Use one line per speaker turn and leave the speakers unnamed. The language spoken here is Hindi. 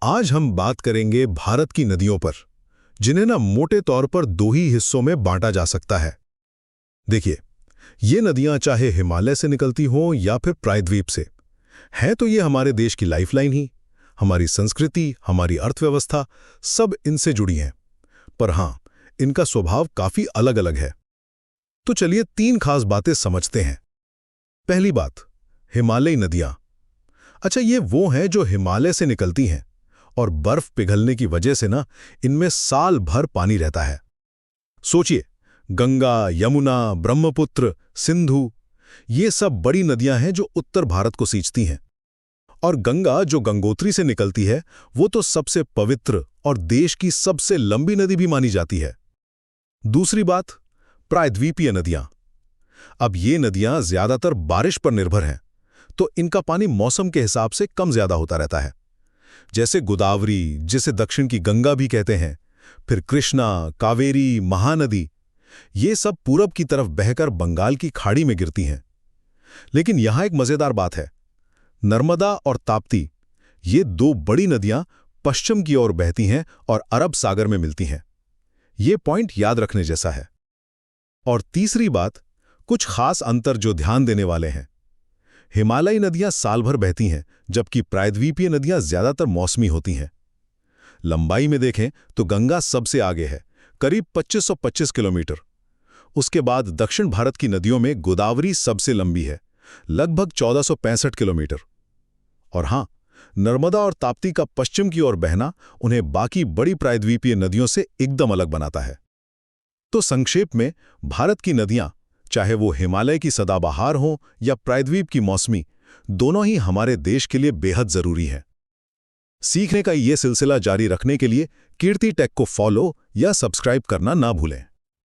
आज हम बात करेंगे भारत की नदियों पर, जिन्हें ना मोटे तौर पर दो ही हिस्सों में बांटा जा सकता है। देखिए, ये नदियां चाहे हिमालय से निकलती हों या फिर प्रायद्वीप से, हैं तो ये हमारे देश की लाइफलाइन ही। हमारी संस्कृति, हमारी अर्थव्यवस्था सब इनसे जुड़ी हैं। पर हाँ, इनका स्वभाव काफी अलग अलग है। तो चलिए तीन खास बातें समझते हैं। पहली बात, हिमालयी नदियां। अच्छा, ये वो हैं जो हिमालय से निकलती हैं और बर्फ पिघलने की वजह से ना इनमें साल भर पानी रहता है। सोचिए, गंगा, यमुना, ब्रह्मपुत्र, सिंधु, ये सब बड़ी नदियां हैं जो उत्तर भारत को सींचती हैं। और गंगा जो गंगोत्री से निकलती है, वो तो सबसे पवित्र और देश की सबसे लंबी नदी भी मानी जाती है। दूसरी बात, प्रायद्वीपीय नदियां। अब ये नदियां ज्यादातर बारिश पर निर्भर हैं, तो इनका पानी मौसम के हिसाब से कम ज्यादा होता रहता है। जैसे गोदावरी, जिसे दक्षिण की गंगा भी कहते हैं, फिर कृष्णा, कावेरी, महानदी, ये सब पूरब की तरफ बहकर बंगाल की खाड़ी में गिरती हैं। लेकिन यहां एक मजेदार बात है, नर्मदा और ताप्ती, ये दो बड़ी नदियां पश्चिम की ओर बहती हैं और अरब सागर में मिलती हैं। ये पॉइंट याद रखने जैसा है। और तीसरी बात, कुछ खास अंतर जो ध्यान देने वाले हैं। हिमालयी नदियां साल भर बहती हैं, जबकि प्रायद्वीपीय नदियां ज्यादातर मौसमी होती हैं। लंबाई में देखें तो गंगा सबसे आगे है, करीब 2525 किलोमीटर। उसके बाद दक्षिण भारत की नदियों में गोदावरी सबसे लंबी है, लगभग 1465 किलोमीटर। और हां, नर्मदा और ताप्ती का पश्चिम की ओर बहना उन्हें बाकी बड़ी प्रायद्वीपीय नदियों से एकदम अलग बनाता है। तो संक्षेप में, भारत की नदियां, चाहे वो हिमालय की सदाबहार हों या प्रायद्वीप की मौसमी, दोनों ही हमारे देश के लिए बेहद जरूरी हैं। सीखने का ये सिलसिला जारी रखने के लिए कीर्ति टेक को फॉलो या सब्सक्राइब करना ना भूलें।